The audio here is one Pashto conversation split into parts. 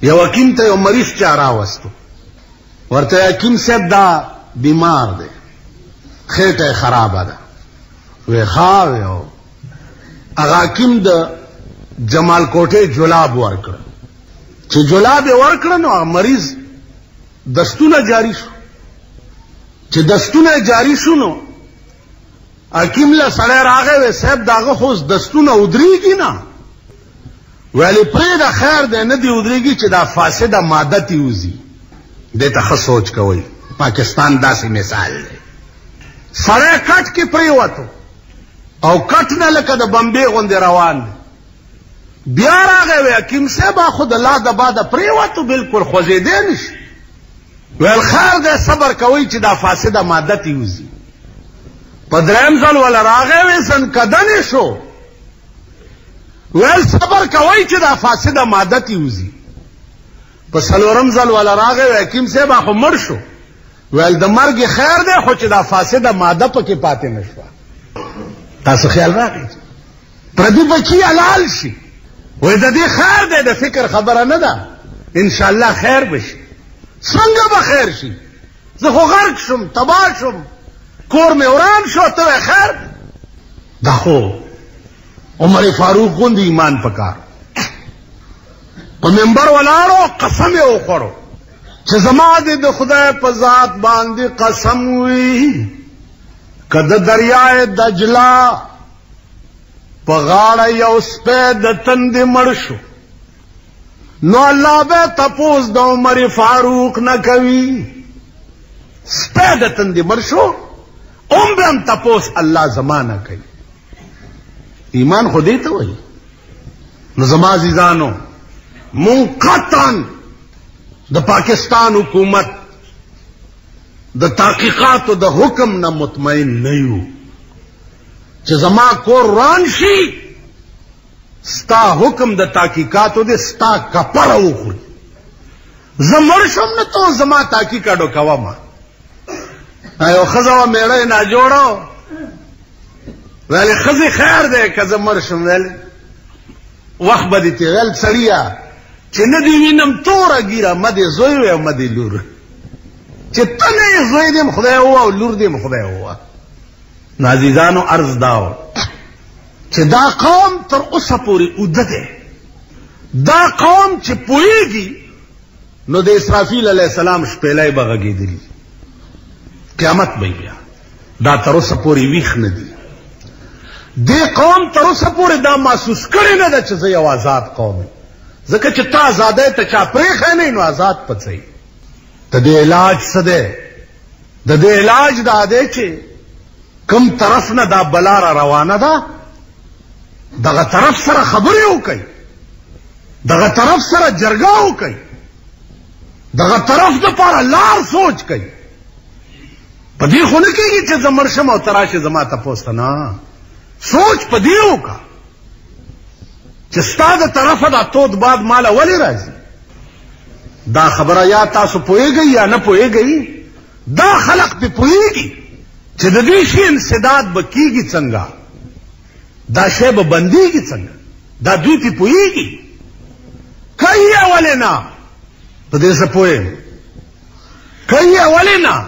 یو حکیم ته یو مریض چا راوستو، ورته حکیم صاحب دا بیمار دی، خېټه خرابه ده. وی خاوی او هغه حکیم د جمال کوټه جلاب ورکړ. چې جلاب ورکړ نو مریض دستونه جاری شو. چې دستونه جاری شو نو حکیم له سړی راغی، وی صاحب داغه خو دستونه ودرېږي نه. ویلی پرېږده خیر دی نه دي ودرېږي چې دا فاسده ماده تی وځي. دې ته ښه سوچ کوئ. پاکستان داسې مثال دی. سړی کټ کې پرېوتو او کټ نه لکه د بمبې غوندې روان دی. بیا راغی وی حکیم صاحب خو د لا د باده پرېوتو بالکل خوځېدی نه شي. ویل خیر دی صبر کوئ چې دا فاسده ماده تی وځي. په درېیم ځل وله راغی وی زنکدنې شو. ویل صبر کوئ چې دا فاسده ماده تی وځي. په څلورم ځل وله راغی وی حکیم صاحب خو مړ شو. ویل د مرګ خیر دی خو چې دا فاسده ماده پکې پاتې نه شوه. تاسو خیال راغی پردي بچي حلال شي. وی د دې خیر دی د فکر خبره نه ده، انشاءالله خیر بشي. څنګه به خیر شي؟ زه خو غرق شم، تباه شم، کور مې وران شو، ته خیر. دا خو عمر فاروق غوندې ایمان پکار. په منبر ولاړو قسم یې وخوړو چې زما دې د خدای په ذات باندې قسم وي که د دریای دجله په غاړه یو سپی د تندې مړ شو نو الله به تپوس د عمر فاروق نه کوي. سپی د تندې مړ شو اوم به هم تپوس الله زما نه کوي. ایمان خو دې ته وایي. نو زما عزیزانو مونږ قطعاً د پاکستان حکومت د تحقیقاتو د حکم نه مطمئن نه یو چې زما کور وران شي ستا حکم د تحقیقاتو دی ستا کپړه وخوري. زه مړ شم نه تو زما تحقیقاتو کومه. یو ښځه وه میړه یې ناجوړه ویلې ښځې خیر دی که زه مړ شم. ویلې وخت به دې تېر. ویل سړیه چې نه دې وینم توره ګیره مه دې زوی وی او مه دې لور. چې ته نه یې زوی دې م خدای ووه او لور دې م خدای ووه. نو عزیزانو عرض دا و چې دا قوم تر اوسه پورې اوده دی. دا قوم چې پوهېږي نو د اسرافیل علیه السلام شپېلی به غږېدلي، قیامت به بیا. دا تر اوسه پورې ویښ نه دي. دې قوم تر اوسه پورې دا محسوس کړې نه ده چې زه یو آزاد قوم یم. ځکه چې تا آزادۍ ته چا پرېښی نه نو آزاد پڅوي. د دې علاج څه دی؟ د دې علاج دا دی چې کم طرف نه دا بلا را روانه ده دغه طرف سره خبرې وکړئ، دغه طرف سره جرګه وکړئ، دغه طرف دپاره لار سوچ کوئ. په دې خو نه کېږي چې زه مړ شم او ته راشې زما تپوس ته. نه، سوچ په دې وکړه چې ستا د طرفه دا تود باد ماله ولې راځي. دا خبره یا تاسو پوهېږئ یا نه پوهېږئ. دا خلق پې پوهېږي چې د دې شي انسداد به کېږي څنګه، دا شی به بندېږي څنګه. دا دوی پې پوهېږي. کوي یې ولې نه؟ په دې څه پوهېږم. کوي یې ولې نه؟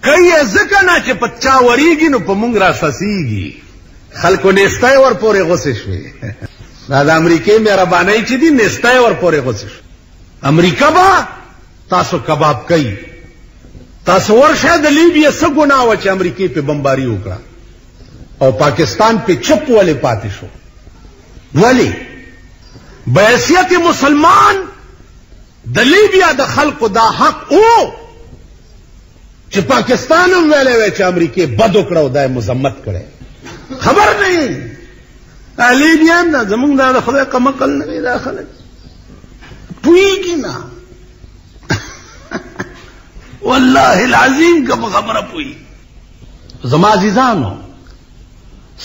کوي یې ځکه نه چې په چا ورېږي نو په مونږ را سسېږي. خلکو نیستی ور پورې غوسې شوې. دا د امریکې مهربانۍ چې دي نیستی ور پورې غوسې شوې. امریکا به تاسو کباب کوي. تاسو ورشه د لیبیا څه ګناه وه چې امریکې پې بمباري وکړه او پاکستان پې چپ ولې پاتې شو؟ ولې؟ بحیثیت مسلمان د لیبیا د خلقو دا حق او چې پاکستان هم ویلی وی چې امریکې بد وکړه او دا یې مذمت کړی. خبر نه لیبیا هم نه زمونږ دا د خدای قمقل نه وي. دا خلک پوهېږي نه. والله العظیم که په خبره پوهېږي. زما عزیزانو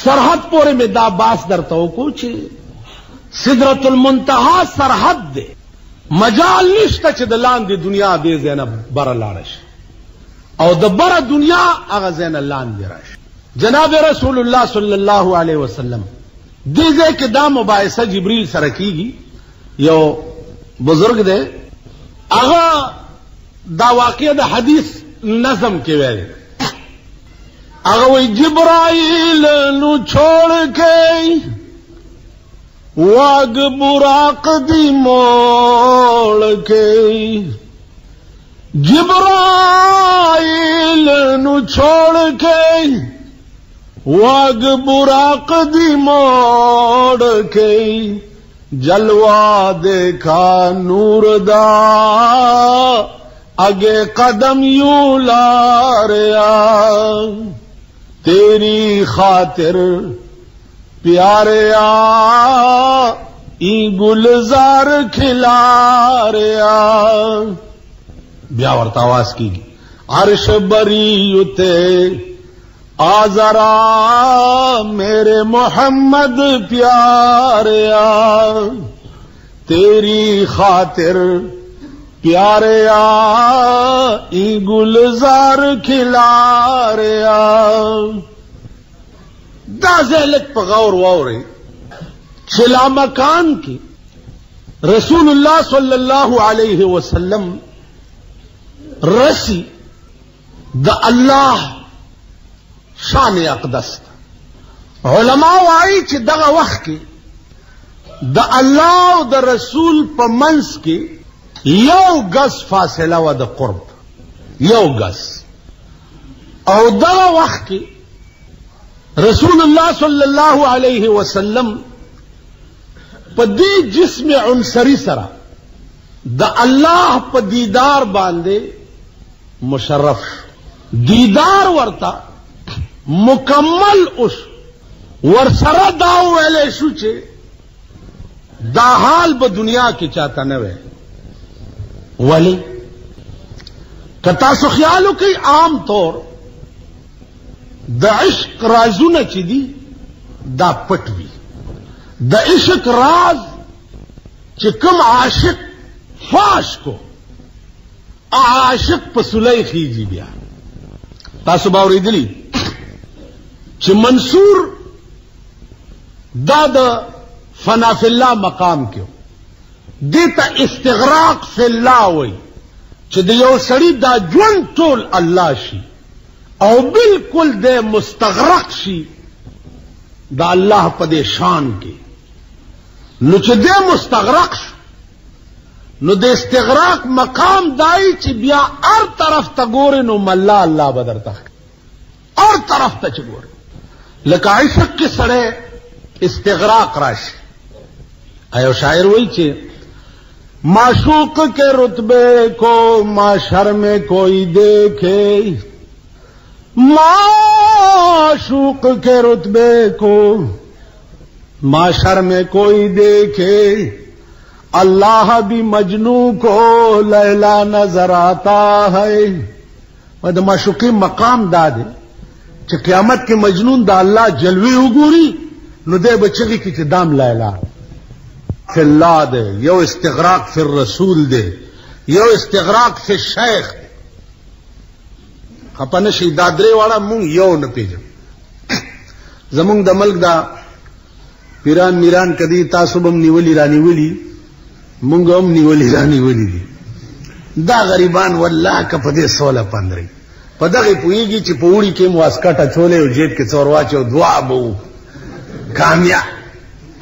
سرحد پورې مې دا باس درته وکړو چې سدرة المنتهى سرحد دی. مجال نشته چې د لاندې دنیا دې ځای نه بره لاړه شي او د بره دنیا هغه ځای نه لاندې راشي. جناب رسول الله صلی الله علیه وسلم دې ځای کې دا مباحثه جبریل سره کیږي. یو बुजुर्ग दे आगा दा वाक़या द हदीस नज़म के वेले आगा वही जिब्राइल नु छोड़ के वाग बुराक दी मोड़ के जिब्राइल नु छोड़ के वाग बुराक दी मोड़ के जलवा देखा नूरदा आगे कदम यूं लारिया तेरी खातिर प्यारिया ई गुलजार खिला रिया ब्यावर्त आवाज की अर्श बरी उते आजरा मेरे मोहम्मद प्यारिया तेरी खातिर प्यारिया ई गुलजार खिला रिया दाज़ेलक पगौर वावरे चिला मकान की रसूलुल्लाह सल्लल्लाहु अलैहि वसल्लम रसी द अल्लाह शान अक़दस उलमा वाई च दगा वक्त की द अल्लाह द रसूल प मंस की यौ गज फासिला व द कुर्ब यौ गज और दगा वक्त की रसूलुल्लाह सल्लल्लाहु अलैहि वसल्लम पदी जिस्म उनसरी सरा द अल्लाह प दीदार बांधे मुशर्रफ दीदार वर्ता मुकम्मल उस वर्सरा दाव वेले शुचे दाहाल ब दुनिया की चाहता न वे वली कता सुख्यालों की आम तौर द इश्क राजू न चिदी दा पटवी द इश्क राज चिकम आशिक फाश को आशिक पसुलई खीजी बिया तासुबावरी दिली च मंसूर दाद फना फिल्ला मकाम क्यों देता इस्तिगराक फिल्ला वही च दियो सड़ी दा जुन टोल अल्लाह शी और बिल्कुल दे मुस्तगरक शी दा अल्लाह पदे शान के नुच दे मुस्तगरक नु दे इस्तिगराक मकाम दाई च बिया हर तरफ तगोरे नु मल्ला अल्लाह बदरता हर तरफ तच गोरे लका इश्क के सड़े इस्तिगराक राशि आयो शायर वही चे माशूक के रुतबे को माशर में कोई देखे माशूक के रुतबे को माशर में कोई देखे अल्लाह भी मजनू को लैला नजर आता है वह माशूकी मकाम दादे च क़यामत के मजनून दा अल्लाह जलवे उगूरी नुदे बचगी की दाम लैला फिल्ला दे यो इस्तिगराक फिर रसूल दे यो इस्तिगराक फिर शेख खपन शी दादरे वाला मुंग यो न पेजम जमुंग द मल्क दा पिरान मीरान कदी तासुबम निवली रानी वली मुंगम निवली रानी वली दी दा गरीबान वल्लाह का पदे 16-15 पदगे पुईगी ची पौड़ी के मुआस्काटा छोले और जेब के चौरवाचे दुआ बो कामया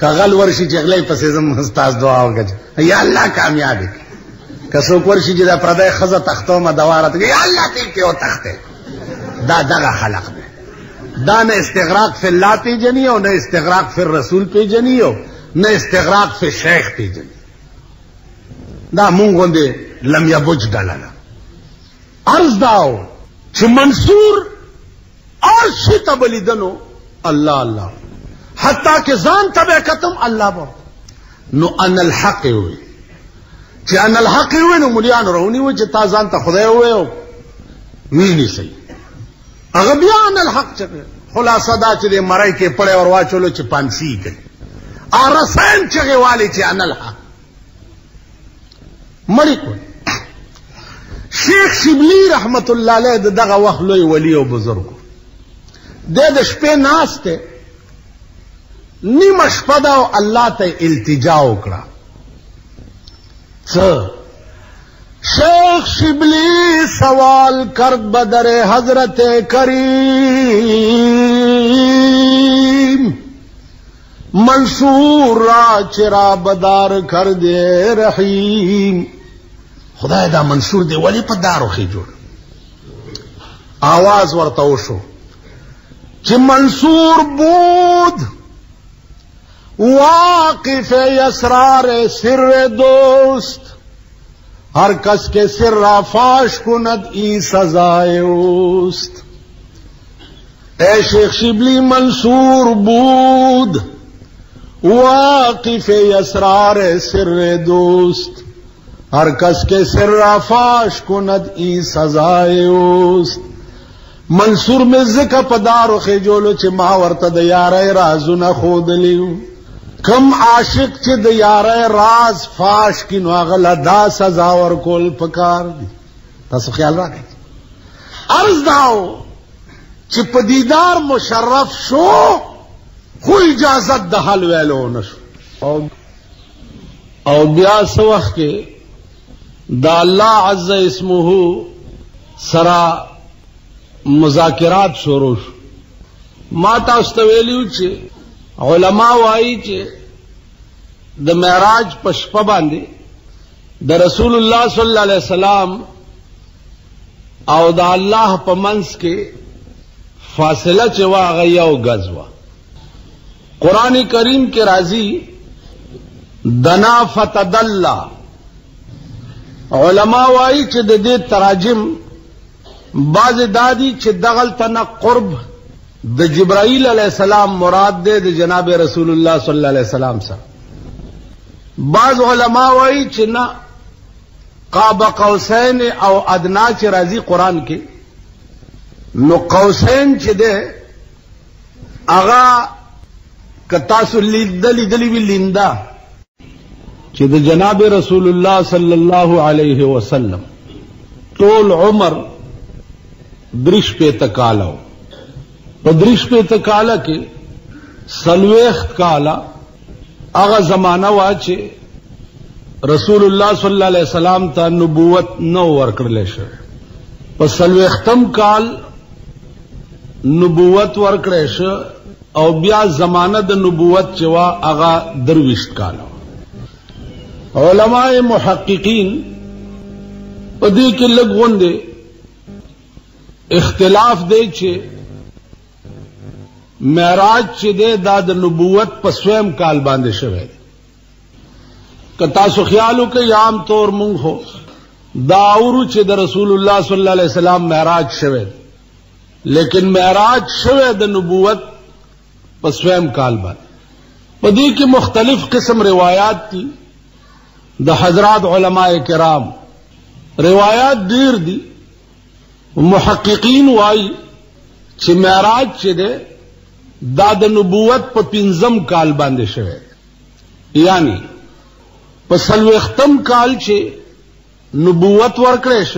कगल वर्षी चगले पसेजम हस्तास दुआ होगा या अल्लाह कामयाब है कसोक वर्षी जिदा प्रदय खजा तख्तों में दवारत या अल्लाह ती के तख्ते दा दगा खलक में दा न इस्तिगराक फिल्ला पे जनी हो न इस्तिगराक फिर रसूल पे जनी हो न इस्तिगराक फिर शेख पे जनी दा मुंह गोंदे लम्या बुझ डाला अर्ज दाओ च मंसूर और शिता बलिदनो अल्लाह अल्लाह हत्ता के जान तबे खत्म अल्लाह बो नो अनल हक हुए च अनल हक हुए नो मुलियान रोनी हुए च ताजान ता खुदा हुए हो वी नहीं सही अगर बिया अनल हक चके खुलासा दा चले मराई के पड़े और वा चलो च पांसी गई और रसायन चगे वाले च अनल हक मरी को शेख शिबली रहमतुल्लाह अलैह दगा वखलोई वली और बुजुर्ग दे दशपे नास्ते निमशपदा अल्लाह ते इल्तिजा उकड़ा शेख शिबली सवाल कर बदरे हजरत करीम मंसूर रा चिरा बदार कर दे रहीम खुदाए दा मंसूर दे वली पदारो खी जोड़ आवाज वर्तोशो कि मंसूर बूद वाकिफ यसरार सिर दोस्त हर कस के सिर्रा फाश कुनद ई सजाए उस्त ए शेख शिबली मंसूर बूद वाकिफ यसरार सिर दोस्त हर कस के सिर्रा फाश कुनद ई सजाए उस्त मंसूर में जिक्र पदारो खेजोलो चे मावर्त दयारे राजू न खोद लियो कम आशिक चे दयारे राज फाश की नवागला दा सजावर कोल पकार दी तासो ख्याल रखे अर्ज दाओ चे पदीदार मुशर्रफ शो कोई इजाजत दहल वेलो नशो और ब्यास वक्त के दा अल्लाह अज़्ज़ इस्मुहु सरा मुज़ाकिरात शुरू माता उस्तवेलियू चे उलमा वाई चे द मेराज पशप बांधे द रसूलुल्लाह सल्लल्लाहु अलैहि वसल्लम और द अल्लाह पमंस के फासिला चवा गया गजवा कुरान करीम के राजी दना फतदल्ला उलमा वाई चे दे तराजिम बाज दादी चे दगल तना कुर्ब द जिब्राइल अलैहिस्सलाम मुराद दे द जनाब रसूलुल्लाह सल्लल्लाहु अलैहि वसल्लम सा बाज उलमा वाई चे ना काब कौसैन और अदना चे राजी कुरान के नो कौसैन चे दे आगा कतासुल्ली दली भी लिंदा चे द जनाब रसूलुल्लाह सल्लल्लाहु अलैहि वसल्लम तोल उमर दृश पे तकाला तो दृश पे तकाला के सलवेख्त काला आगा जमाना वाचे रसूलुल्लाह सल्लल्लाहु अलैहि वसल्लम ता नबूवत न वर्कड़ले शे पर सलवेख्तम काल नबूवत वर्कड़े शे और ब्या जमाना द नबूवत चवा आगा दरविश्त काला उलमाए मुहक्किकीन पदी के लगवंदे इख्तिलाफ दे चे मेराज चे दे दाद नबूवत पर स्वयं काल बांधे शवे कतासु ख्यालू के आम तौर मुंग हो दाउरू चे द रसूलुल्लाह सल्लल्लाहु अलैहि वसल्लम मेराज शवे लेकिन मेराज शवे द नबूवत पर स्वयं काल बांधे पदी की मुख्तलिफ किस्म रिवायात थी द हजरात उलमाए किराम रिवायात दीर दी मुहक्किकीन वाई चे मेराज चे दे दाद नबूवत पर पिंजम काल बांधे शवे यानी पर सलवेख्तम काल चे नबूवत वर्कड़ेश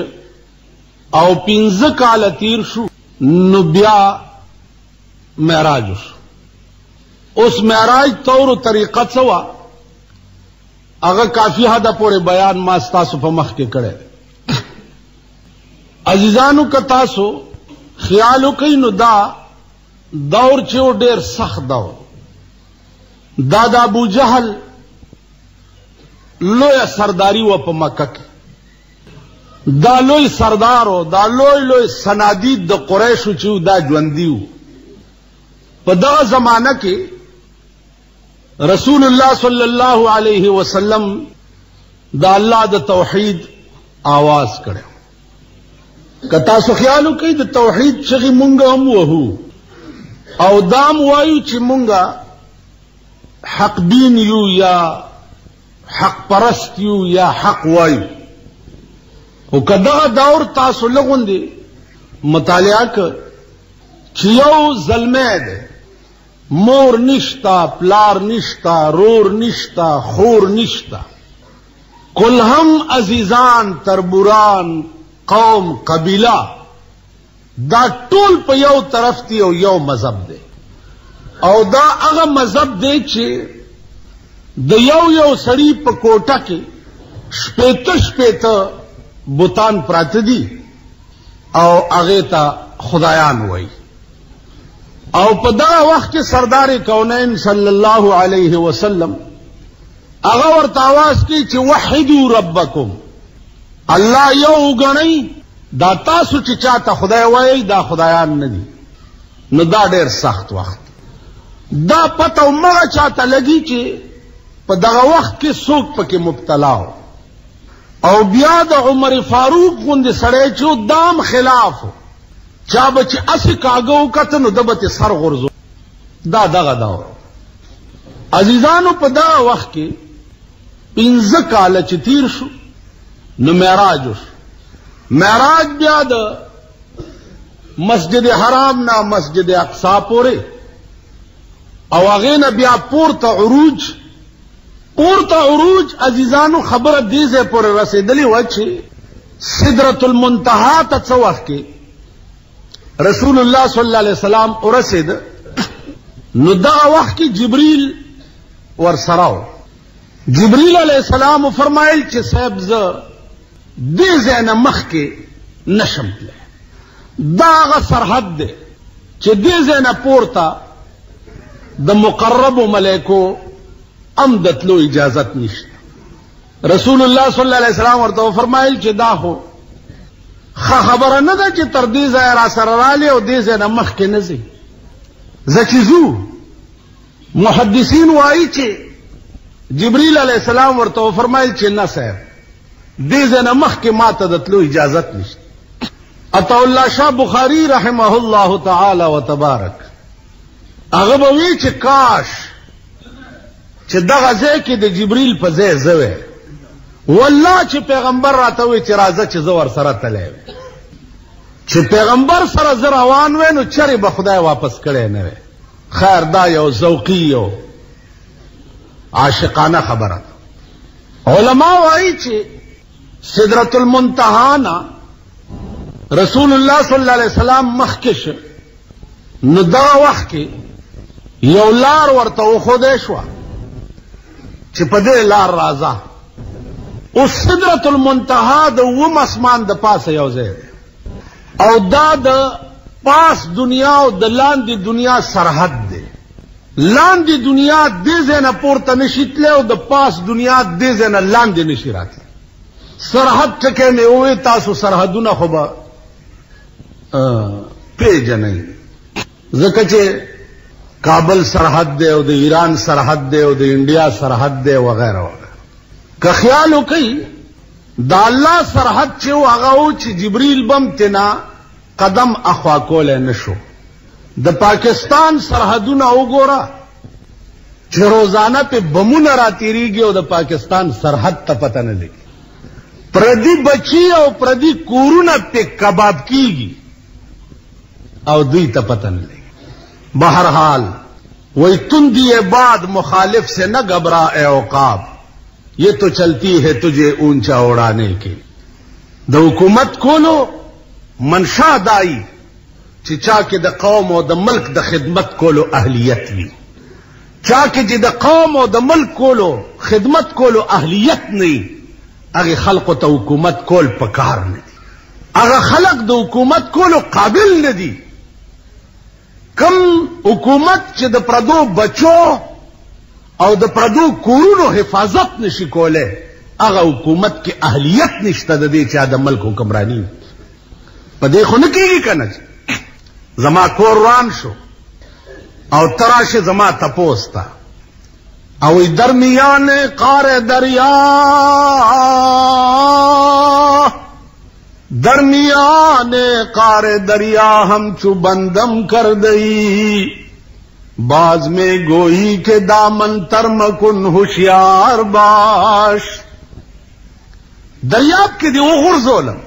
और पिंज काल अतीर शु नुब्या मेराज उस मेराज तौर तरीक़त सवा अगर काफी हद पूरे बयान मास्तासु पर मख के करे अजीजानु कतासो ख्यालो कई नु दा दौर चे वो डेर सख्त दौर दादा अबू जहल लोय सरदारी व प मक्का के दा लोय सरदारो दा लोय सनादीद द कुरैश चू दा ज्वंदियो प दा जमाना के रसूलुल्लाह सल्लल्लाहु अलैहि वसल्लम दा अल्लाह द तौहीद आवाज करे कता सो ख्यालू कई द तौहीद चगी मुंगा हम वहू और दाम वायु ची मुंगा हक दीन यू या हक परस्त यू या हक वायु वो कदा दौर तासो लगन दे मुतालिया कर चियो जलमेद मोर निश्ता प्लार निश्ता रोर निश्ता खोर निश्ता कुल हम अजीजान तरबुरान कौम कबीला दा टोल पे यौ तरफ थी और यौ मजहब दे और दा अगर मजहब दे चे द यौ सड़ी प कोटा के شپیته بوتان پراته دي او هغه ته خدایان وایي. او په دغه وخت کې سردار کونین صلی الله علیه وسلم هغه ورته आवाज کوي چې وحدوا ربکم، الله یو غنئ، دا تاسو چې چاته خدای وایي دا خدایان نه دي. نو دا ډېر سخت وخت، دا پته مغه چاته لګي چې په دغه وخت کې څوک پکې مبتلا او بیا د عمر فاروق غوندې سړی چې دام خلاف چا به چې اسی کاغو کته نو دبته سر غرزو. دا دغه دور عزیزانو په دا وخت کې 15 کال چې تیر شو نو معراج وشو. معراج بیا د مسجد حرام نه مسجد اقصا پورې او هغه نه بیا پورته عروج عزیزانو خبره دې ځای پورې رسیدلی و چې سدرۃ المنتہا ته څو وخت کې رسول الله صلی الله علیه وسلم ورسید. نو دا وخت کې جبريل ورسره جبريل علیہ السلام فرمایل چې صاحب ز دې ځای نه مخ کې نشم تللی، دا هغه سرحد دی چې دې ځای نه پورته د مقرب ملائکو ام دتلو اجازت نشته. رسول الله صلی الله علیه وسلم ورته فرمایل چې دا خو خبره نه ده چې تر دې ځای را سره رالی او دې ځای نه مخکې نه ځي. زکیزو محدثین وایي چې جبريل علیہ السلام ورته فرمایل چې نه صاحب دې ځای نه مخکې ماته دتلو اجازت نشته. عطا الله شاه بخاری رحمه الله تعالی وتبارک هغه به وی چې کاش چې دغه ځای کې د جبريل په ځای زوی والله چې پیغمبر راته وی چې راځه چې زه ور سره تللی چې پیغمبر سره زه روان وی نو چرې به خدای واپس کړی نه وی. خیر دا یو ذوقي او عاشقانه خبره. علما وایي چې سدرۃ المنتہا نه رسول الله صلی الله علیه وسلم مخکش نو دا وخت کې یو لار ورته وښودی شوه چې په دې لار راځه. اوس سدرۃ المنتہا د اوم اسمان د پاسه یو ځای او دا د پاس دنیا او د لاندې دنیا سرحد دی. لاندې دنیا دې ځای نه پورته نشي تللی او د پاس دنیا دې ځای نه لاندې نشي راتلی. سرحد ټکی مې ووی تاسو سرحدونه خو به پیژنئ ځکه چې کابل سرحد دی او د ایران سرحد دی او د انډیا سرحد دی وغیرہ وغیرہ. که خیال وکړئ دا الله سرحد چې هغه و چې جبريل بم تینا قدم اخوا کولی نشو. د پاکستان سرحدونه وګوره چې روزانه په بمونه راتیریږي او د پاکستان سرحد ته پته نه لګي. پردي بچي او پردي کورونه په کباب کیږي او دوی ته پته نه لګي. بہرحال وہی تندی باد مخالف سے نہ گھبرا اے عقاب، یہ تو چلتی ہے تجھے اونچا اڑانے کی. د حکومت کولو منشا دائی چا کے د قوم او د ملک د خدمت کولو اہلیت وی، چا کے جی د قوم او د ملک کولو خدمت کولو اہلیت نہیں اگے خلق تو حکومت کول پکار نه دی، اگے خلق د حکومت کولو قابل نه دی. کم حکومت چې د پردو بچو او د پردو کورونو حفاظت نشي کوله هغه حکومت کې اهلیت نشته د دې چې د ملک حکمرانی په دې خو نه کېږي کنه. زما کور روان شو او تراشه زما تپوستا او درمیان قار دریا درمیان قار دریا ہم چو بندم کر دئی باز میں گوئی کے دامن ترمکن ہوشیار باش. دریاب کې دی وغورځولم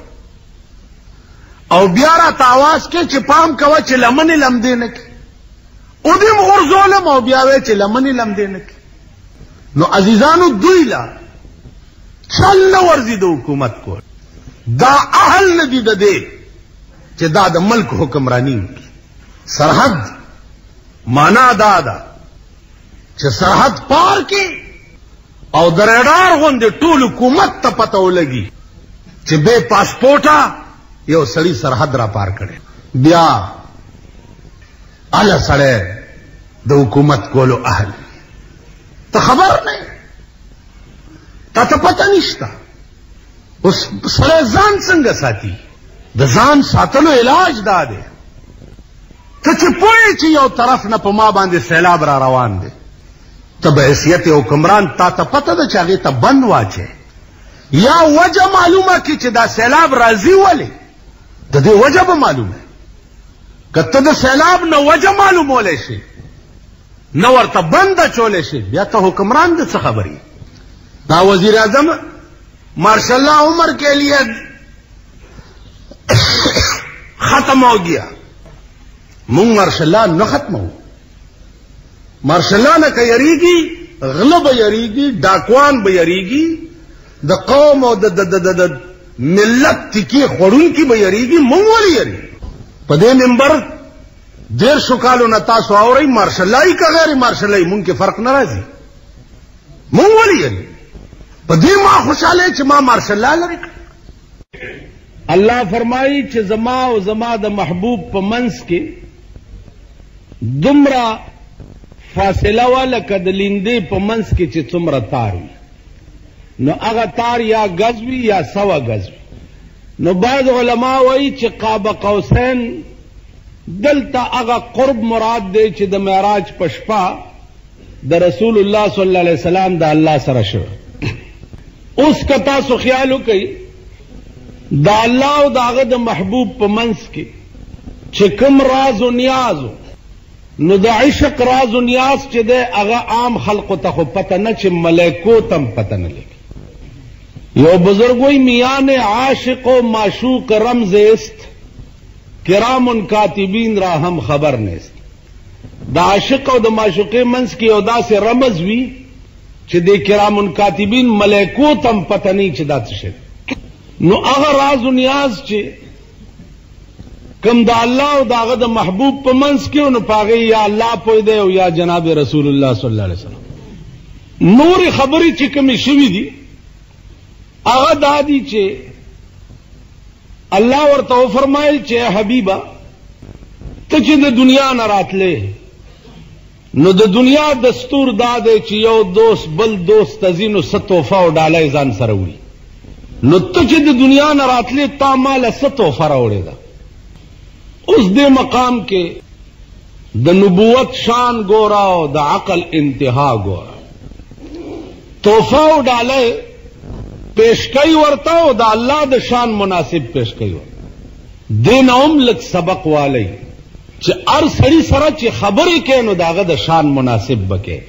او بیا راته آواز کې چې پام کوه چې لمنې لمدې نه کړي، او دې وغورځولم او بیا وایي چې لمنې لمدې نه کړي. نو عزیزانو دوی لا چل نه ورځي د حکومت کول، دا اهل ندی د دې چې دا د ملک حکمرانی وکړي. سرحد معنا دا ده چې سرحد پار کې او د ریډار غوندې ټول حکومت ته پته ولګي چې بے پاسپورټه یو سړی سرحد را پار کړي، بیا اله سړی د حکومت کولو اهل ته خبر نه، تا ته پته نشته. اوس سړی ځان څنګه ساتي؟ د ځان ساتلو علاج دا دی ته چې پوهې چې یو طرف نه په ما باندې سیلاب را روان دی، ته به حیثیت حکمران تا ته پته ده چې هغې ته بند واچې، یا وجه معلومه کړي چې دا سیلاب راځي ولې، د دې وجه به معلومه. که ته د سیلاب نه وجه معلومولی شي، نه ورته بند اچولی شي، بیا ته حکمران د څه خبرې. دا وزیر اعظم مارشاء اللہ عمر کے لیے ختم ہو گیا. مونږ مارشاء اللہ نه ختمو، مارشاء اللہ نه که یریږي غله به یریږي، ډاکوان به یریږي، د قوم او د ملت تکی خوړونکي به یریږي، مونږ ولې یریږي؟ په دې منبر 150 کالو نه تاسو اورئ مارشاء اللهي که غیر مارشاء اللهي مونږ کې فرق نه راځي، مونږ ولې یریږي؟ په دې ما خوشاله چې ما مارشاء الله لري. الله فرمایي چې زما او زما د محبوب په منځ کې دومره فاصله وه لکه د لیندې په منځ کې چې څومره تار وي، نو هغه تار یا گز وي یا 100 گز وي. نو بعض علما وایي چې قاب قوسین دلته هغه قرب مراد دی چې د معراج په شپه د رسول الله صلی الله علیه وسلم د الله سره شو. اوس که تاسو خیال وکئ د الله او د هغه د محبوب په منځ کې چې کوم راز و نیاز و، نو د عشق راز و نیاز چې دی هغه عام خلقو ته خو پته نه، چې ملائکو ته هم پته نه لګي. یو بزرگ وی میان عاشق و معشوق رمز است، کرام کاتبین را هم خبر نیست. د عاشق او د معشوقې منځ کې یو داسې رمز وي چې د کرام کاتبین ملائکو ته هم پته نه چې دا څه شی. نو هغه راز و نیاز چې کم د الله او د هغه د محبوب په منځ کې، نو په هغې یا الله پوه دی او یا جناب رسول الله صلی الله علیه وسلم. نورې خبرې چې کومې شوي دي هغه دا دي چې الله ورته وفرمایل چې حبیبه ته چې د دنیا نه راتلې، نو د دنیا دستور دا دی چې یو دوست بل دوست ته ځي نو څه تحفه او ډالۍ ځان سره وړي. نو ته چې د دنیا نه راتلې تا ماله څه تحفه راوړې ده؟ اوس دې مقام کې د نبوت شان ګوره او د عقل انتها ګوره. تحفه او ډالۍ پیش کوي ورته او د الله د شان مناسب پیش کوي ورته. دې نه هم لږ سبق والی چې هر سړي سره چې خبرې کوي نو د هغه د شان مناسب به کوي.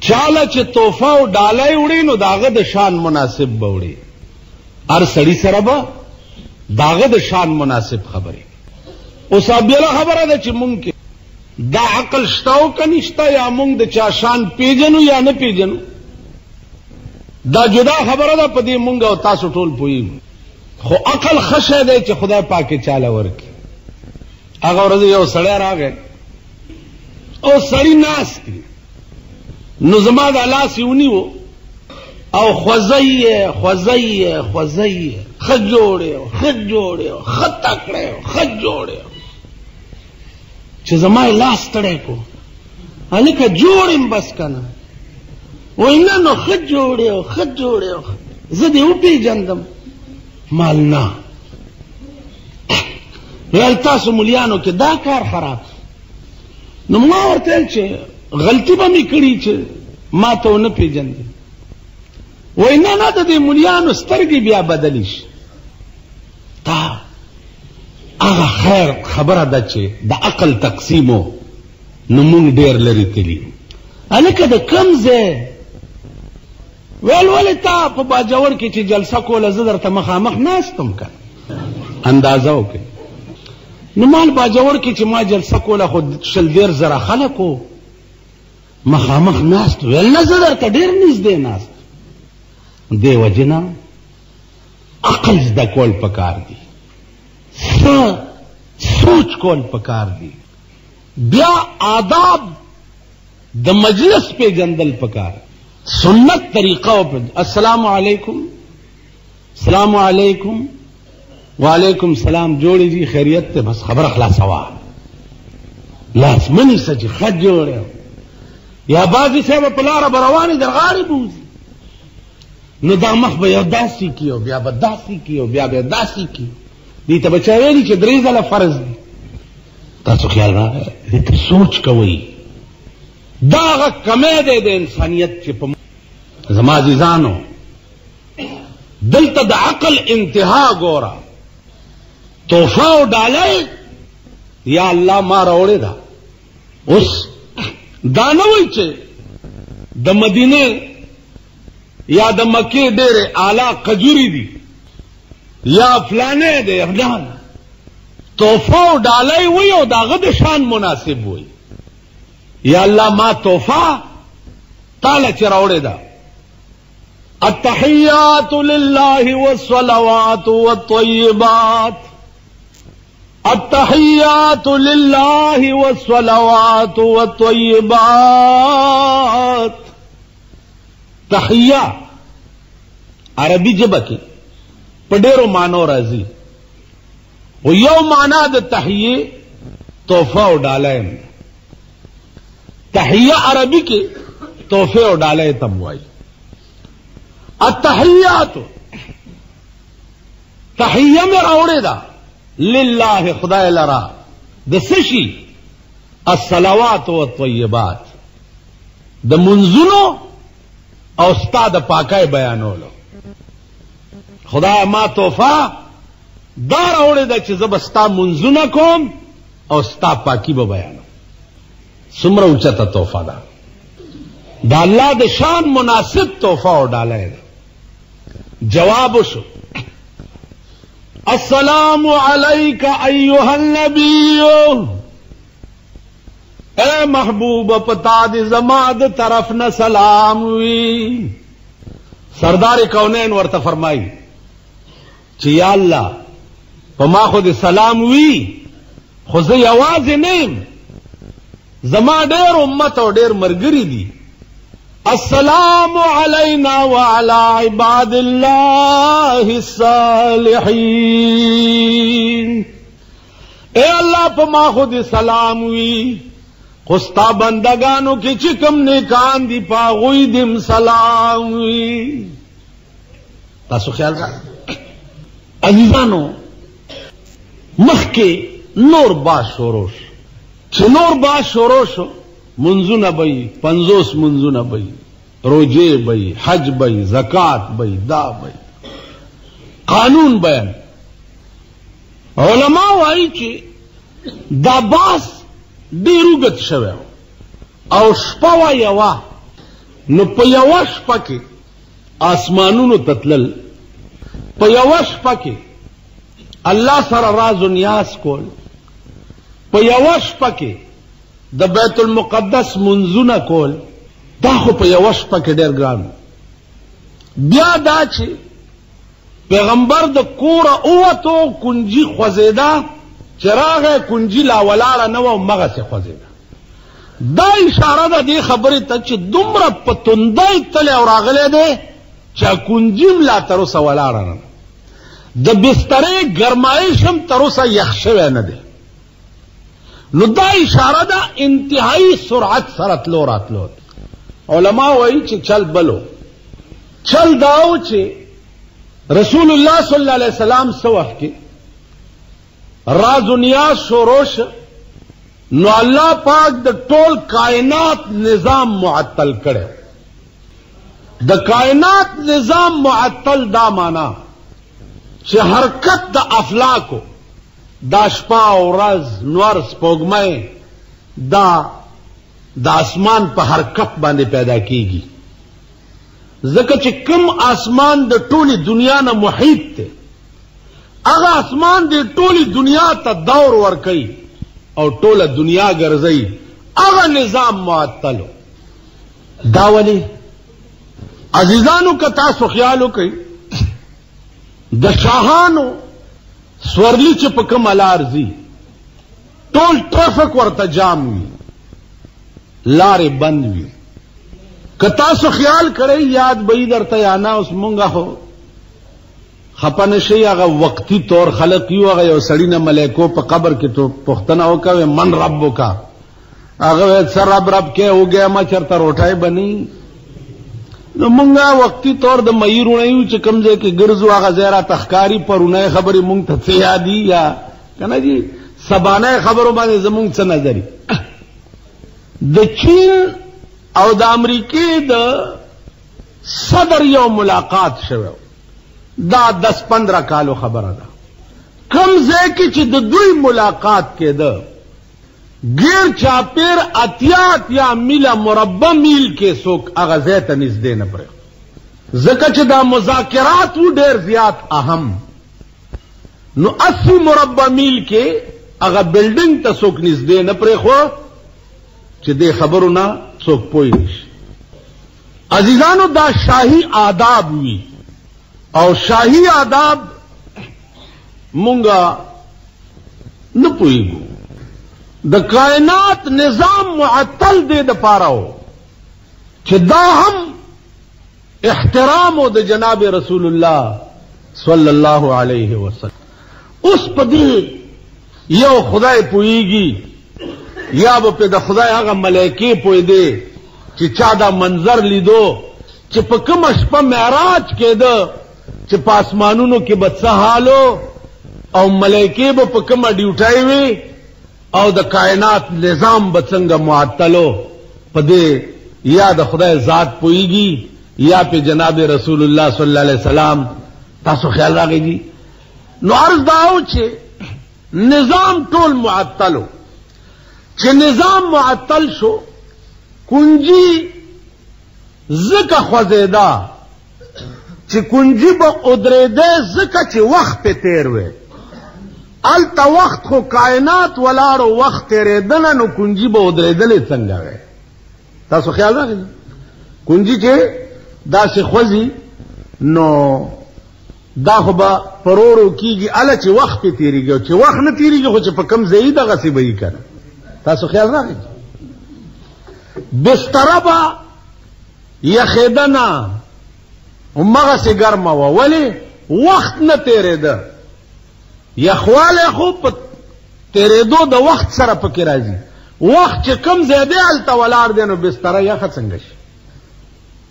چاله چې تحفه او ډالۍ وړي نو د هغه د شان مناسب به وړي. هر سړي سره به د هغه د شان مناسب خبرې. اوس بله خبره ده چې مونږ کې دا عقل شته او که نشته، یا مونږ د چا شان پیژنو یا نه پیژنو، دا جدا خبره ده، په دې مونږ او تاسو ټول پوهیږو. خو عقل ښه شی دی چې خدای پاک یې چاله ورکړي. هغه ورځ یو سړی راغی او سړي ناست دي، نو زما د لاس یې ونیو او خوځی یې خوځی یې خوځی یې ښه جوړ یې ښه جوړ یې ښه تکړه یې ښه جوړ یې. چې زما یې لاس تړی کو، هلکه جوړ یم بس که نه؟ وایي نه نو ښه جوړ یې ښه جوړ یې، زه دې وپېژندم. مال نه ویل تاسو ملیانو کې دا کار خراب. نو ما ورته ویل چې غلطي به مې کړي چې ما ته ونه پېژندې. وایي نه نه د دې ملیانو سترګې بیا بدلې شي. دا هغه خیر خبره ده چې د عقل تقسیمو نو مونږ ډېر لرې تلي. هلکه د کوم ځای؟ ویل ولې تا په باجوړ کې چې جلسه کوله زه درته مخامخ ناستم که اندازه وکړئ. نو مال باجوړ کې چې ما جلسه کوله خو 100,000 خلک وو مخامخ ناست. ویل نه زه درته ډېر نږدې ناست. دې وجې نه عقل زده کول پکار دي، سوچ کول پکار دي، بیا آداب د مجلس پیژندل پکار. سنت طریقہ السلام علیکم، السلام علیکم، وعلیکم السلام، جوڑی جی خیریت تے بس خبر خلاص ہوا لازمنی سجی خط جوڑے یا بازی سے پلار بروانی در غاری بوزی نو دا مخ با یو داسی کیو بیا با داسی کیو بیا با داسی کیو دیتا بچاویلی چه دریزالا فرض دی تاسو خیال را ہے دیتا سوچ کوئی دا آغا کمی دے انسانیت چه پا زما عزیزانو دلتا دا عقل انتہا گورا توفاو ڈالے یا اللہ ما روڑے دا اس دانوی چه دا مدینے یا د مکې ډېرې اعلی قجوري دي یا فلانې دی افلان تحفه او ډالۍ وي او د هغه د شان مناسب وي یا الله ما تحفه تاله چې راوړې ده التحیات لله والصلوات والطیبات التحیات لله والصلوات والطیبات تحیہ عربی جبہ کی پڈیرو مانو راضی وہ یو مانا د تحیے تحفہ و ڈالے تحیہ عربی کے تحفے و ڈالے تموائی التحیات تحیہ میں راوڑے دا للہ خدا لرا دسشی الصلوات والطیبات د منزلو او ستا د پاکای بیانولو خدای ما توفا دا راوړې ده چې زه به ستا منځونه کوم او ستا پاکی به بیانوم څومره اوچته توفا ده د الله د شان مناسب توفا او ډالۍ ده جواب وشو السلام علیک ایها النبی اے محبوب پتا دی زماد طرف نہ سلام وی سردار کونین ورته فرمائی چې یا الله پما خو دی سلام وی خو زه یوازې نیم زما ډېر امت او ډېر مرګري دي السلام علینا وعلى عباد الله الصالحین اے اللہ پما خو دی سلام وی خستا بندگانو کی چکم نیکان دی پاغوی دم سلامی تاسو خیال را عزیزانو مخ کے نور باز شوروش چھ نور باز شوروشو منزو نبئی 50 منزو نبئی روجے بئی حج بئی زکات بئی دا بئی قانون بیان علماء وائی چھ دا باز ډیروګت شوه او شپه وا یوا نو په یوا شپه کې اسمانونو تتلل په یوا شپه کې الله سره راز و نیاز کول په یوا شپه کې د بیت المقدس منځونه کول دا خو په یوا شپه کې ډېر ګران بیا دا چې پیغمبر د کوره اوتو کنجي خوځیدا چراغ کنجی لا ولاړه نه و مغه سي خوځیدا دا اشاره ده دې خبره ته چې دومره پتوندای تل او راغله ده چې کنجیم لا تر اوسه ولاړه نه د بسترې ګرمایشم تر اوسه یخ شوی نه ده نو دا اشاره ده انتهایی سرعت سره تلو راتلو علما وایي چې چل بلو چل داو چې رسول الله صلی الله علیه وسلم سو وخت کې راز و نیاز شوروش نو اللہ پاک د ټول کائنات نظام معطل کرے د کائنات نظام معطل دا مانا چې حرکت د افلاکو دا شپه او ورځ نور سپوږمۍ دا د اسمان په حرکت باندې پیدا کیږي ځکه چې کوم اسمان د ټولي دنیا نه محیط ته اغا اسمان دی ټولی دنیا ته دور ورکئی او ټوله دنیا ګرځئی اغا نظام معطل دا ولی عزیزانو کا تاسو خیال وکئ د شاهانو سورلی چې په کوم لار ځي ټول ټرافیک ورته جام وي لارې بند وي کتا سو خیال کړئ یاد به درته یا نه اوس مونږه خو خپه نشئ هغه وقتی طور خلق یو هغه یو سړي نه ملایکو په قبر کې تو پوښتنه وکړه من ربک هغه سر رب کې وګیا ما چرته روټای بنی نو مونږه وقتی طور د مېرونه یو چې کمزې کې ګرځو هغه زیرا تخکاری پرونه خبرې مونږ ته څه یادي یا کنه جی سبانه خبرو باندې زمونږ څه نظر د چین او د امریکای د صدر یو ملاقات شوه دا 10-15 کالو خبره ده کم ځای کې چې د دوی ملاقات کېده غیر چاپیر اتیا میله مربع میل کې څوک هغه ځای ته نږدې نه پرېږدي ځکه چې دا مذاکرات و ډېر زیات اهم نو 80 مربع میل کې هغه بلډینګ ته څوک نږدې نه پرېښود چې دې خبرو نه څوک پوه نشي عزیزانو دا شاهي آداب وي او شاهي آداب مونږه نه پوهیږو د کائنات نظام معطل دی د پاره و چې دا هم احترام د جناب رسول الله صلی الله علیه وسلم اوس په دې یو خدای پوهیږي یا به د خدای هغه ملائکې پوه دی چې چا دا منظر لیدو چې په کومه شپه معراج کېده چې په اسمانونو کې به څه حالو او ملائکې به په کومه ډیوټۍ وي او د کائنات نظام به څنګه معطلو په دې یا د خدای ذات پوهیږي یا په جناب رسول الله صلی الله علیه وسلم تاسو خیال راغی نو عرض داو چې نظام ټول معطلو چې نظام معطل شو کنجی زکه خوځیدا چې کنجی به ادریده زکه چې وخت په تیر وي الته وخت خو کائنات ولاړو وخت تیرېدل نو کنجی به ادریدل څنګه وي تاسو خیال راغلی کنجی چې داسې خوځي نو دا خو به پرورو کیږي اله چې وخت په تیریږي چې وخت نه تیریږي خو چې په کم ځای دغه سی به یې کنه تاسو خیال راغلی بستر با یخیدنا همغه سي ګرمه و ولی وخت نه تیرېده یخواله خو په تیرېدو د وخت سره پکې راځي وخت چې کم زیاده الته ولار دی نو بستر یخ څنګه شي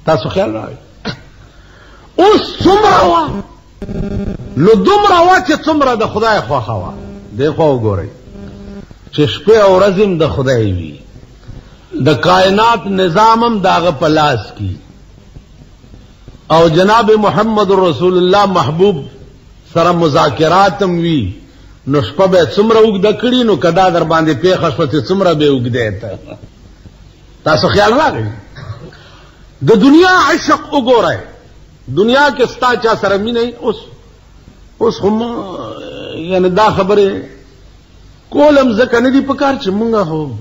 تاسو خیال راغلی اوس څومره وا نو دومره وا چې څومره د خدای خوښه وا دی خو وګورئ چې شپه او ورځ د خدای وي د کائنات نظامم داغه پلاس کی او جناب محمد رسول الله محبوب سره مذاکراتم وی نو شپه به څومره وګد کړي نو کدا در باندې پیښه شوه چې څومره به وګدې ته تاسو خیال راغلی د دنیا عشق وګورئ دنیا کې ستا چا سره مینه اوس هم یعنی دا خبره کولم زکه نه دی پکار چې مونږه هو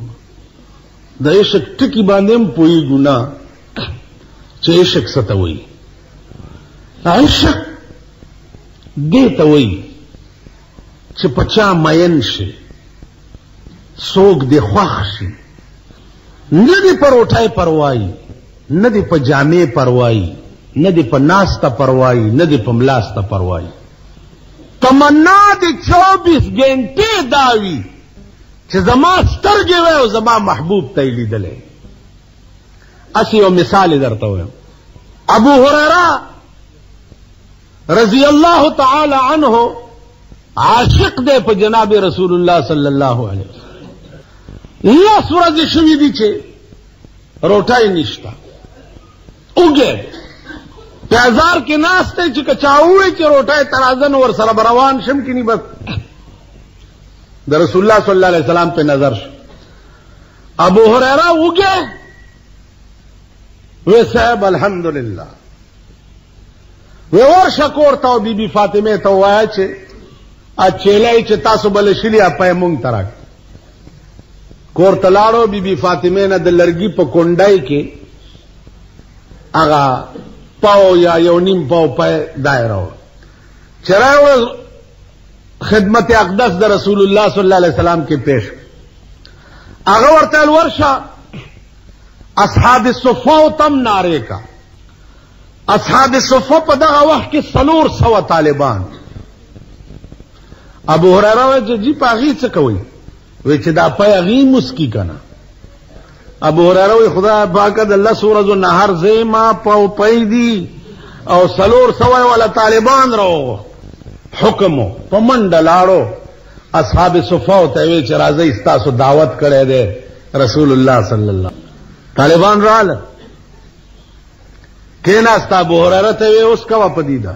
د عشق ټکی باندې هم پوهیږو نه چې عشق څه ته وایي عشق دې ته وایي چې په چا مین شي څوک دې خوښ شي نه دې په روټۍ پروایي نه دې په جامې پروایي نه دې په ناسته پروایي نه دې په ملاسته پروایي تمنا دې 24 غنټې داوي چې زما سترګې وای او زما محبوب ته لیدلې اسی یو مثال درته وایم ابو هريره رضی الله تعالی عنه عاشق دے په جناب رسول الله صلی الله علیه وسلم یا سورج شوی دی چې روټای نشتا اوګه بازار کې ناشته چې کچاوي چې روټای ترازن ور سره روان شم کې ني بس د رسول الله صلی الله علیه وسلم په نظر شو ابو هريره اوګه وې صاحب الحمدلله وې ورشه کوړه او بیبي فاطمه ته وایي چې اچلای چې تاسو بل شلی په مونږ ترک کور تلاړو بیبي فاطمه نه د لرګي په کونډای کې هغه پاو یا یو نیم پاو په دایره چرایو خدمت اقدس د رسول الله صلی الله علیه وسلم کې پیش هغه ورته ورشه اصحاب صفا تم نعرے کا. اصحاب صفا په دغه وخت کې 400 طالبان. ابو هريره وایي چې پاغي څه کوي؟ وایي چې دا پاغي مسکی کنه. ابو هريره وایي خدای پاک د الله سورۃ النهر زما په پېدی او 400 ولا طالبان راو حکمو په منډه لاړو. اصحاب صفا ته وی چې راځي تاسو دعوت کړی دی رسول الله صلی الله. طالبان رااله کیناستا. ابو هريره ته وی اوس کا پدیدا.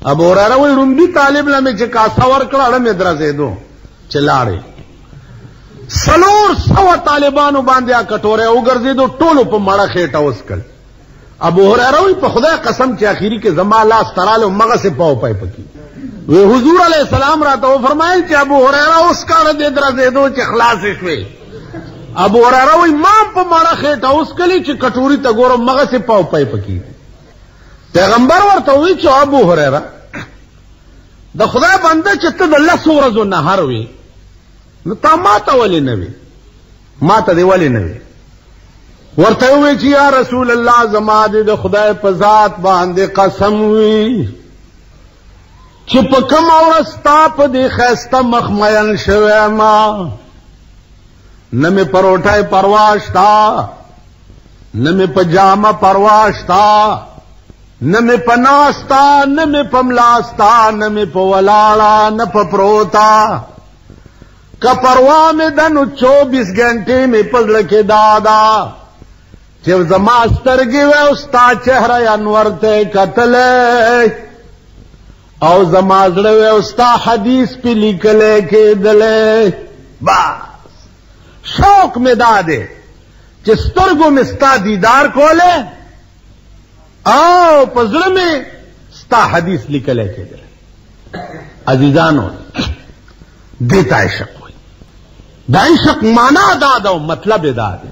ابو هريره وی رومبي طالب لمه چې کاسا ور کړه مې درځې دو چې لاړې. 400 طالبانو باندې کټوره وګرځې دو ټولو په مړه خېټه وسکل. ابو هريره وی په خدای قسم چې اخیری کې زما لاس تراله مغه سے پاو پای پکی. وی حضور علیہ السلام راته و فرمایي چې ابو هريره اوس کار دې درځې دو چې خلاص شوي. ابو هريره وی ما په مړه خېټه اوس کلی چې کټوري ته ګورم مغه سے پاو پای پکی. پیغمبر ورته وی چې ابو هريره د خدای بنده چې ته د الله سورۃ النهر وی نو تا ماته ولې نه وی؟ ماته دی ولې نه وی؟ ورته وی چې یا رسول الله زما د خدای په ذات باندې قسم وی چې په کوم ورستا په دې خسته مخمین شوه ما نه مې پروټای پرواشتا نه مې پجامه پرواشتا نه مې پناستا نه مې پملاستا نه مې په ولاړا نه په پروتا کا پروا مې دنو 24 غنټې مې پزړه کې دادا چې زما سترګې و او ستا چهره انور ته قتل او زما زړه و او ستا حدیث په لیکلې کې دلې. با شوق مې داده چې سترګو مې ستا دیدار کوله او پزړه مې ستا حدیث لیکلې کې دلې. عزیزانو دیتا عشق وي. دا عشق معنا داده او مطلب داده.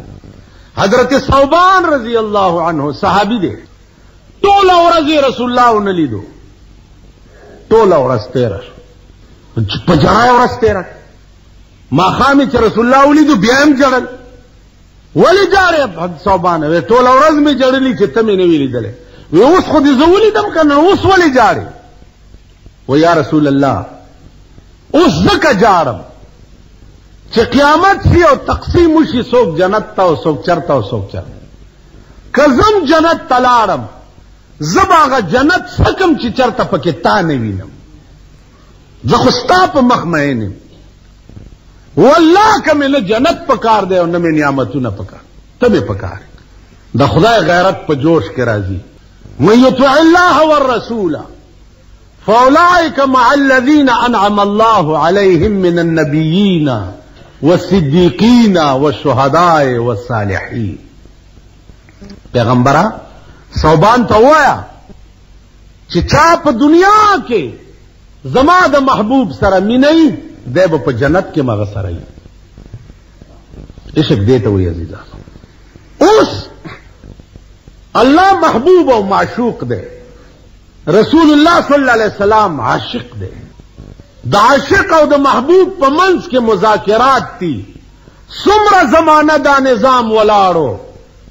حضرت ثوبان رضی اللہ عنہ صحابی دے ټول ورځ رسول الله نلیدو. ټول ورځ تیرا په جړای ورځ تیرا ما خامي چې رسول الله ولیدو بیا هم جړل. ولی جاړې ثوبان وی ټول ورځ می جړلی چې ته مې نه ویلې دله. وی اوس خو دې زولې دم کنه اوس ولی جاړې؟ و یا رسول الله اوس زکه جاړم چې قیامت شي او تقسیم وشي څوک جنت ته او څوک چرته او څوک چرته. کزم جنت تلاړم زباغه جنت سکم چې چرته پکې تا نه وینم. زه خو ستا په مخ مینم والله که مې نه جنت پکار دی او نه مې نعمتونه پکار ته مې پکار. د خدای غیرت په جوش کې راځي. من یطع الله والرسول فاولئک مع الذین انعم الله علیهم من النبیین والصدیقین والشهداء والصالحین. پیغمبره ثوبان ته وایا چې چا په دنیا کې زما د محبوب سره مینه دی به په جنت کې مغه سره وي. عشق دې ته وایي عزیزانو. اوس الله محبوب او معشوق دی. رسول الله صلی الله علیه وسلم عاشق دی. د عاشق او د محبوب په منځ کې مذاکرات دي. څومره زمانہ دا نظام ولاړو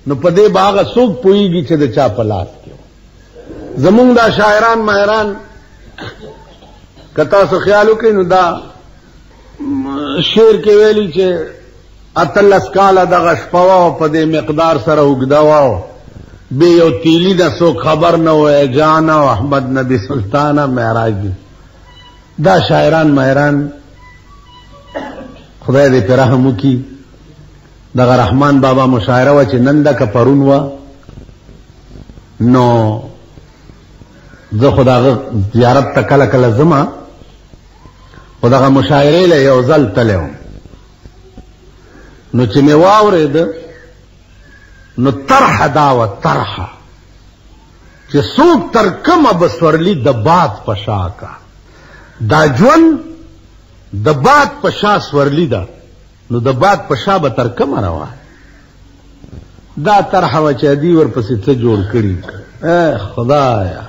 نو په دې باغ څوک پويږي چې د چا په لاس کې. زمونږ دا شاعران ماهران کتا سو خیالو کې نو دا شعر کې ویلي چې اتلس کاله دغه شپه په دې مقدار سره وګداوه به یو تیلی د سو خبر نه وای جان او احمد نبی سلطانه معراج دي. دا شاعران ماهران خدای دې په رحم وکي. دغه رحمان بابا مشاعره و چې نن دا کپرون و نو زه خدای زیارت ته کله کله زما خدای مشاعره له یو ځل تلم نو چې مې واورید نو طرح دا و طرح چې څوک تر کومه بسورلی د باد پشا کا دا ژوند د باد پشا سورلی دا نو د باد پشا به تر کومه روا دا طرح و چې دی ورپسې څه جوړ کړي. خدایا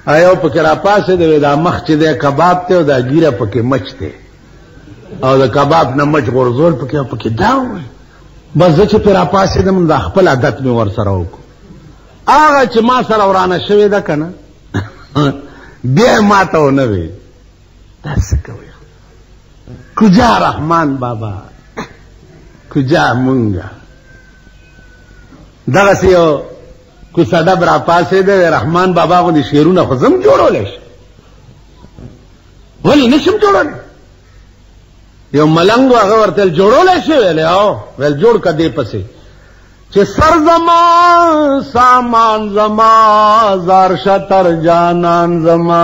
ایو پکې را پاسې دی دا مخ چې دی کباب ته او دا ګیره پکې مچ ته او دا کباب نه مچ غورځول پکې دا وي بس زه چې پرې راپاڅېدم د خپل عادت مې ورسره وکړو. هغه چې ما سره ورانه شوې ده که نه بیا یې ما ته ونه ویل دا څه کوئ کجا رحمان بابا کجا مونږه. دغسې یو کوڅه ډب راپاڅېده رحمان بابا غوندې شعرونه خو زه هم جوړولی شم ولې نه شم جوړولی. یو ملنګ و هغه ورته ویل جوړولی شي ویلې او ویل جوړ که دې پسې چې سر زما سامان زما زار شتر جانان زما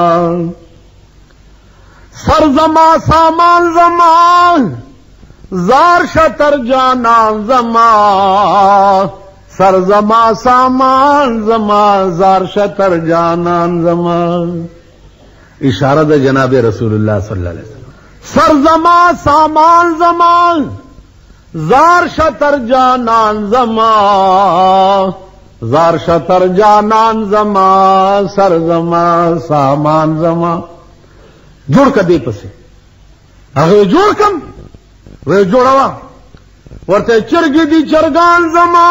سر زما سامان زما زار شتر جانان زما سر زما سامان زما زار شتر جانان زما. اشاره د جناب رسول الله صلی الله علیه وسلم. سر زما سامان زما زار شتر جانان زما زار شتر جانان زما سر زما سامان زما. جوړ کا دې پسې هغه جوړ کم وې جوړوا ورته چرګې دي چرګان زما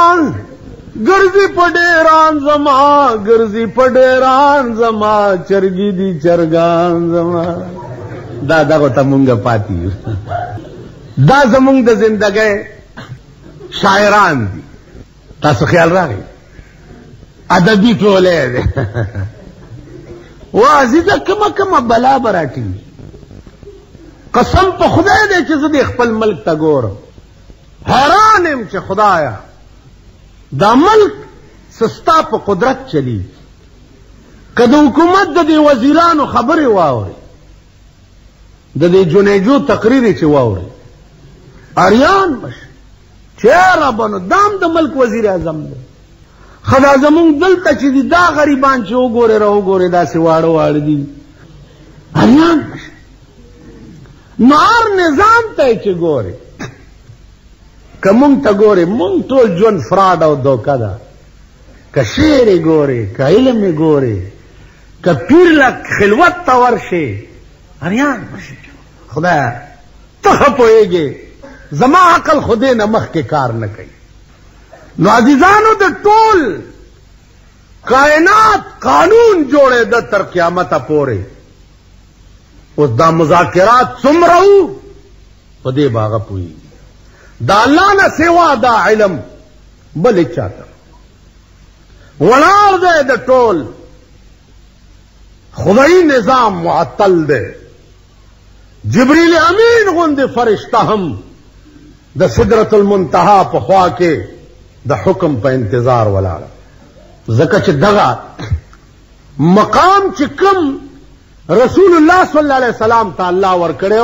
ګرځي پډېران زما ګرځي پډېران زما چرګې دي چرګان زما. دا دغه ته مونږه پاتې یو. دا زمونږ د زندګۍ شاعران دي. تاسو خیال راغی ادبي ټولۍ دی وازیده کمه کمه بلا به راټینګي. قسم په خدای دی چې زه د خپل ملک ته ګورم حیران یم چې خدایا دا ملک سستا په قدرت چلی که د حکومت د دې وزیرانو خبرې واوري د دې جنیجو تقریر چې واوري اریان بشي چیرې بنو دام د ملک وزیر اعظم دی. خدا زمونږ دلته چې دي دا غریبان چې وګورې را وګورې داسې واړه واړه دي اریان بشي. نو هر نظام ته چې ګورې که مونږ ته ګورې مونږ ټول ژوند فراډ او دوکه ده. که شعر یې ګورې که علم یې ګورې که پیر له خلوت ته ورشې اریان بشي. خدای ته ښه پوهېږې زما عقل خو دې نه مخکې کار نه کوي. نو عزیزانو د ټول کائنات قانون جوړېده تر قیامته پورې. اوس دا مذاکرات څومره وو په دې به هغه پوهېږي. دا الله نه سوا دا علم بل چاته ولاړ دی. د ټول خدایي نظام معطل دی. جبریل امین غوندې فرشته هم د سدرة المنتهى په خوا کې د حکم په انتظار ولاړه. ځکه چې دغه مقام چې کوم رسول الله صلی الله علیه وسلم ته الله ورکړی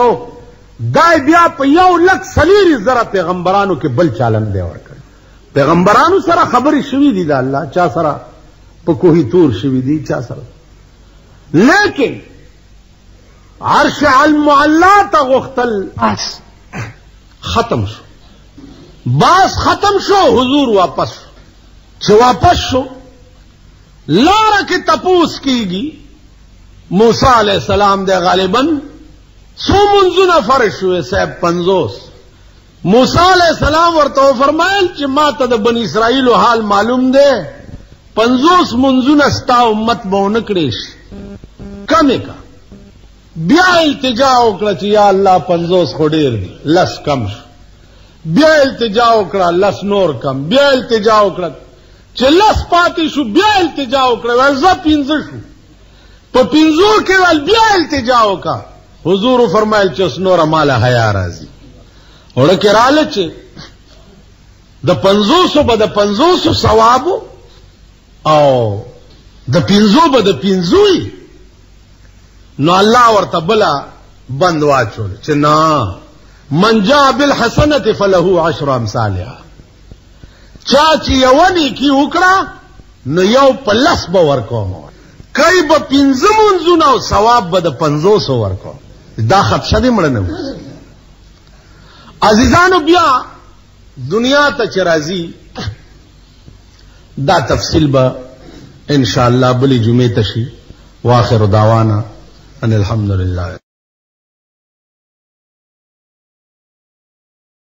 دا بیا په 1,40,000 پیغمبرانو کې بل چالن دی ورکړی. پیغمبرانو سره خبرې شوي دي د الله چا سره په کوهی تور شوي دي چا سره لیکن عرش المعلا ته غوښتل ختم شو. باس ختم شو حضور واپس شو. چې واپس شو لاره کې تپوس کیږي موسی علیہ السلام دے غالباً سو منځونه فرض شوې صاحب 50. موسی علیہ السلام ورته فرمایل چې ما ته د بنی اسرائیل حال معلوم دی 50 منځونه ستا امت به ونه کړي کمې کا. بیا التجا وکړه چې یا الله 50 خو ډېر دي 10 کم شو. بیا التجا وکړه 10 نور کم. بیا التجا وکړه چې 10 پاتې شو. بیا التجا وکړه ول زه 15 شو. په 15 کې ول بیا التجا وکړه. حضور فرمایل چې نور مال حیا راځي ورکه رااله چې د 500 به د 500 ثواب او د 500 به د 500. نو الله ورته بلا بند واچول چې نا من جاء بالحسنه فله 10 امثالها. چا چې یونی کی وکړه نو یو پلس به ورکوم کای به 15 منځونه او ثواب به د 500 ورکوم. دا خدشه دې مړ نه. عزیزانو بیا دنیا ته چې راځي دا تفصیل به ان شاء الله بلی جمعه تشي. واخر دعوانا ان الحمد لله.